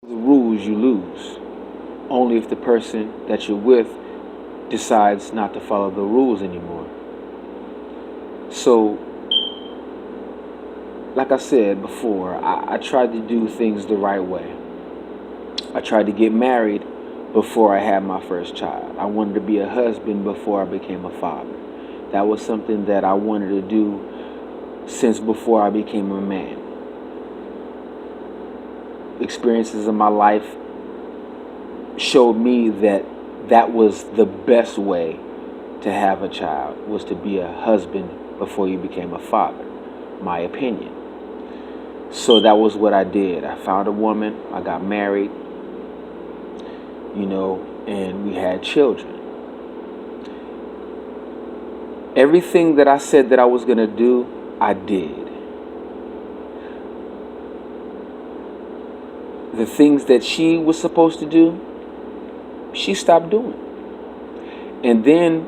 The rules you lose. Only if the person that you're with decides not to follow the rules anymore. So, like I said before, I tried to do things the right way. I tried to get married before I had my first child. I wanted to be a husband before I became a father. That was something that I wanted to do since before I became a man. Experiences in my life showed me that that was the best way to have a child, was to be a husband before you became a father, my opinion. So that was what I did. I found a woman, I got married, and we had children. Everything that I said that I was going to do, I did. The things that she was supposed to do, she stopped doing. And then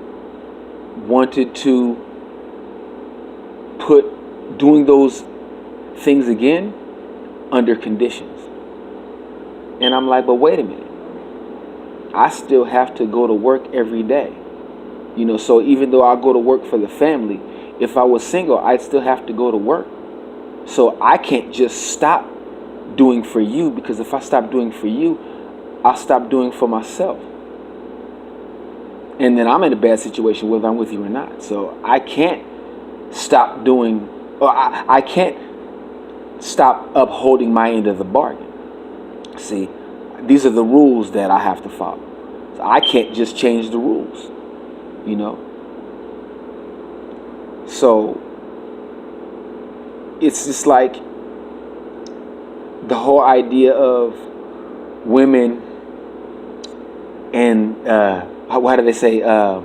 wanted to put doing those things again under conditions. And I'm like, but wait a minute. I still have to go to work every day. So even though I go to work for the family, if I was single, I'd still have to go to work. So I can't just stop doing for you, because if I stop doing for you, I'll stop doing for myself. And then I'm in a bad situation whether I'm with you or not. So I can't stop doing, or I can't stop upholding my end of the bargain. See, these are the rules that I have to follow. So I can't just change the rules, So it's just like the whole idea of women and how do they say a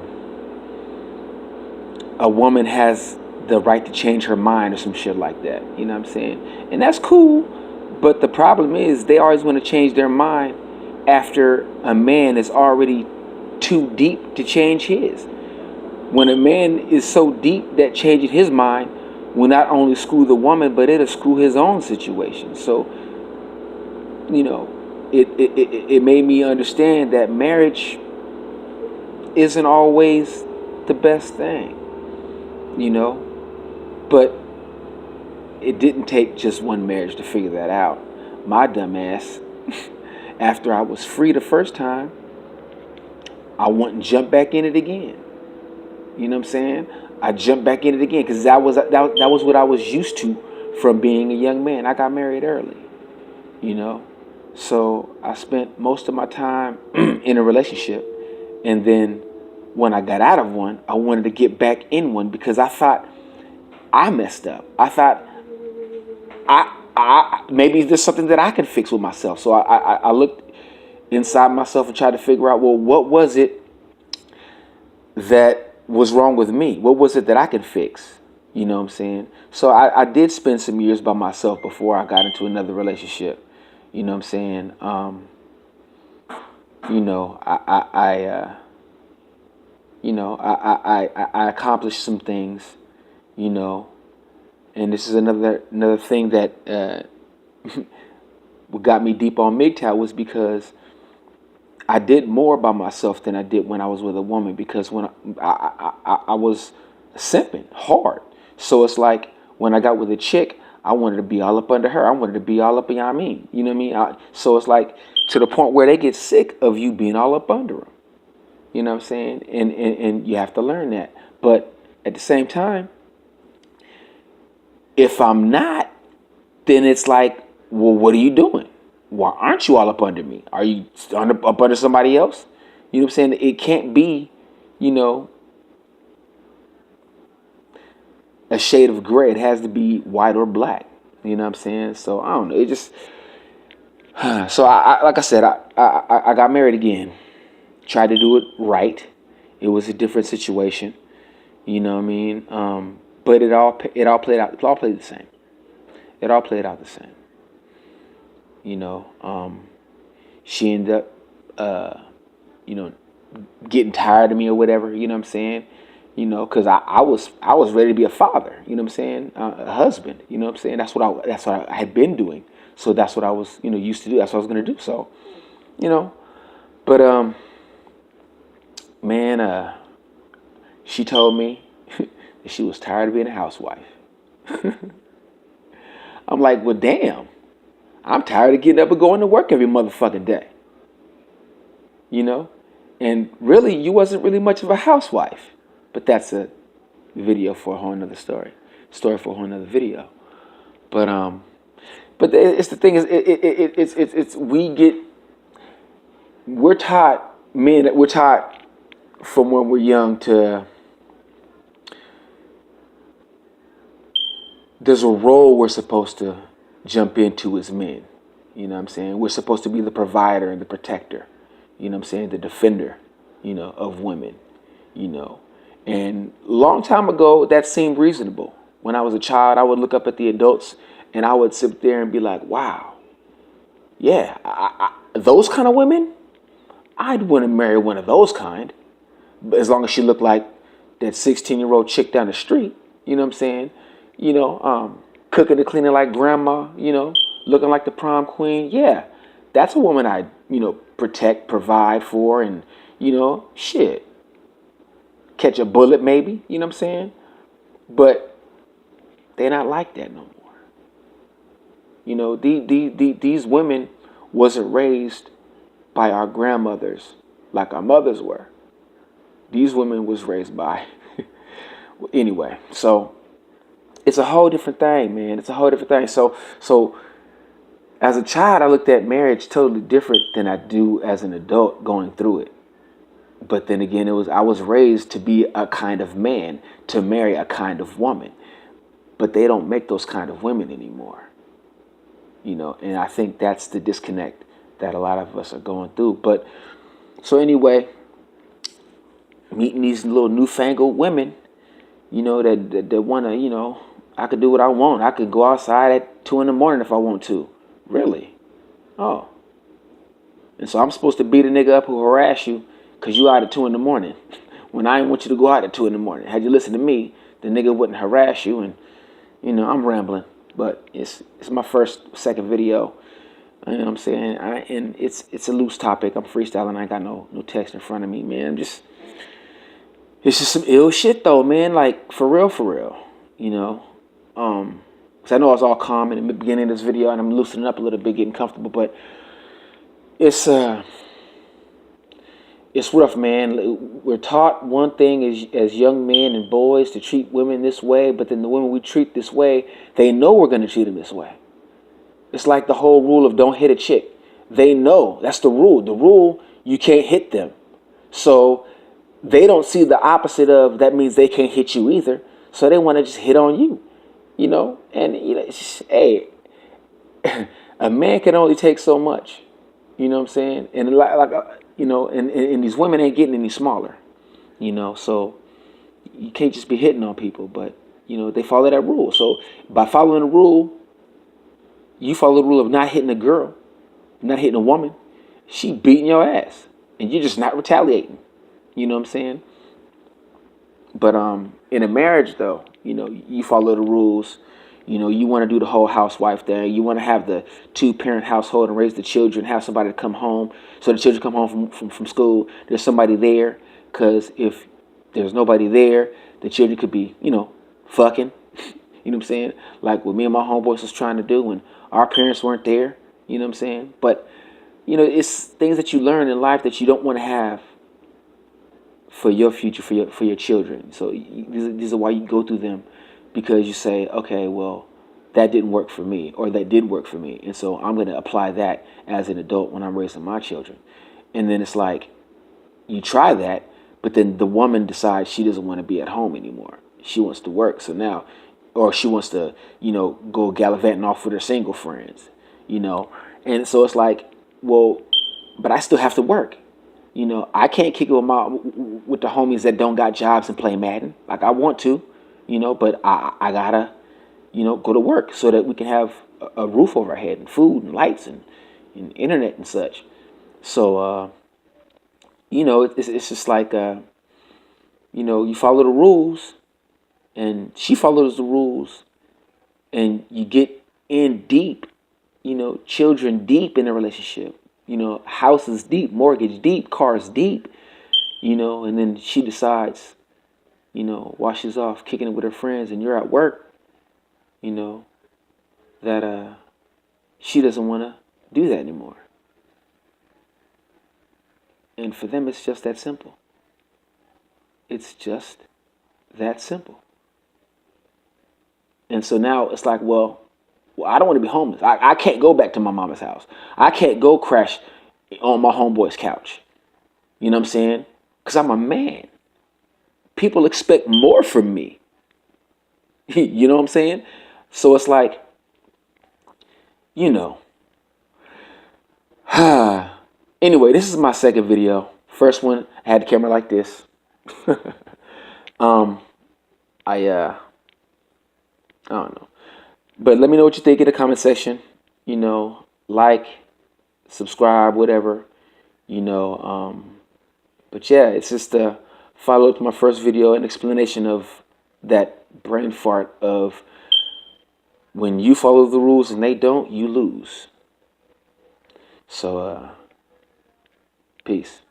woman has the right to change her mind or some shit like that. You know what I'm saying? And that's cool. But the problem is they always want to change their mind after a man is already too deep to change his. When a man is so deep that changing his mind will not only screw the woman, but it'll screw his own situation. So, it made me understand that marriage isn't always the best thing, But it didn't take just one marriage to figure that out. My dumb ass, after I was free the first time, I went and jumped back in it again. You know what I'm saying? I jumped back in it again because that was what I was used to from being a young man. I got married early, So I spent most of my time in a relationship, and then when I got out of one, I wanted to get back in one because I thought I messed up. I thought I maybe there's something that I can fix with myself. So I looked inside myself and tried to figure out, well, what was it that was wrong with me? What was it that I could fix? You know what I'm saying? So I did spend some years by myself before I got into another relationship. You know what I'm saying? I accomplished some things, and this is another thing that what got me deep on MGTOW was because I did more by myself than I did when I was with a woman, because when I was simping hard. So it's like when I got with a chick, I wanted to be all up under her. I wanted to be all up in, you know what I mean? You know what I mean? So it's like to the point where they get sick of you being all up under them. You know what I'm saying? And you have to learn that. But at the same time, if I'm not, then it's like, well, what are you doing? Why aren't you all up under me? Are you up under somebody else? You know what I'm saying? It can't be, a shade of gray. It has to be white or black. You know what I'm saying? So I don't know. It just so I like I said, I got married again. Tried to do it right. It was a different situation. You know what I mean? But it all played out. It all played the same. It all played out the same. She ended up, getting tired of me or whatever. You know what I'm saying? Because I was ready to be a father. You know what I'm saying? A husband. You know what I'm saying? That's what I had been doing. So that's what I was, used to do. That's what I was gonna do. So, you know, but man, she told me that she was tired of being a housewife. I'm like, well, damn. I'm tired of getting up and going to work every motherfucking day. You know, and really, you wasn't really much of a housewife. But that's a video for a whole nother story for a whole nother video. But it's the thing is it's we're taught, we're taught from when we're young to, there's a role we're supposed to jump into as men. You know what I'm saying? We're supposed to be the provider and the protector. You know what I'm saying? The defender, of women, you know. And a long time ago, that seemed reasonable. When I was a child, I would look up at the adults and I would sit there and be like, wow, yeah, those kind of women, I'd want to marry one of those kind. As long as she looked like that 16-year-old chick down the street, you know what I'm saying? Cooking and cleaning like grandma, looking like the prom queen. Yeah, that's a woman I, protect, provide for, and, shit, catch a bullet maybe, you know what I'm saying? But they're not like that no more. These women wasn't raised by our grandmothers like our mothers were. These women was raised by, anyway, so it's a whole different thing, man. It's a whole different thing. So as a child, I looked at marriage totally different than I do as an adult going through it. But then again, I was raised to be a kind of man, to marry a kind of woman. But they don't make those kind of women anymore. And I think that's the disconnect that a lot of us are going through. But so anyway, meeting these little newfangled women, that want to, I could do what I want. I could go outside at 2 a.m. if I want to. Really? Oh. And so I'm supposed to beat a nigga up who harass you because you out at 2 a.m. when I didn't want you to go out at 2 a.m. Had you listened to me, the nigga wouldn't harass you. And, I'm rambling. But it's my second video. You know what I'm saying? And it's a loose topic. I'm freestyling. I ain't got no text in front of me, man. It's just some ill shit though, man. Like for real. Cause I know I was all calm in the beginning of this video, and I'm loosening up a little bit, getting comfortable. But it's rough, man. We're taught one thing as young men and boys to treat women this way, but then the women we treat this way, they know we're going to treat them this way. It's like the whole rule of don't hit a chick. They know that's the rule. The rule, you can't hit them. So they don't see the opposite of that means they can't hit you either. So they want to just hit on you, And it's just, hey, a man can only take so much. You know what I'm saying? And and these women ain't getting any smaller. So you can't just be hitting on people. But they follow that rule. So by following the rule, you follow the rule of not hitting a girl, not hitting a woman. She beating your ass, and you're just not retaliating. You know what I'm saying? But in a marriage, though, you follow the rules. You want to do the whole housewife thing. You want to have the 2-parent household and raise the children, have somebody to come home. So the children come home from school, there's somebody there. Because if there's nobody there, the children could be, fucking. You know what I'm saying? Like what me and my homeboys was trying to do when our parents weren't there. You know what I'm saying? But, it's things that you learn in life that you don't want to have for your future, for your children. So these are why you go through them, because you say, okay, well, that didn't work for me, or that did work for me, and so I'm going to apply that as an adult when I'm raising my children. And then it's like you try that, but then the woman decides she doesn't want to be at home anymore. She wants to work. So now, or she wants to, go gallivanting off with her single friends, and so it's like, well, but I still have to work. I can't kick it with the homies that don't got jobs and play Madden. Like I want to, but I gotta, go to work so that we can have a roof over our head and food and lights and internet and such. So, it's just like, you follow the rules, and she follows the rules, and you get in deep children deep in a relationship, houses deep, mortgage deep, cars deep, and then she decides, while she's off kicking it with her friends and you're at work, you know, that she doesn't want to do that anymore. And for them, it's just that simple. It's just that simple. And so now it's like, well, I don't want to be homeless. I can't go back to my mama's house. I can't go crash on my homeboy's couch. You know what I'm saying? Because I'm a man. People expect more from me. You know what I'm saying? So it's like, you know. Anyway, this is my second video. First one, I had the camera like this. I don't know. But let me know what you think in the comment section. Like, subscribe, whatever. But yeah, it's just a follow up to my first video, an explanation of that brain fart of when you follow the rules and they don't, you lose. So, peace.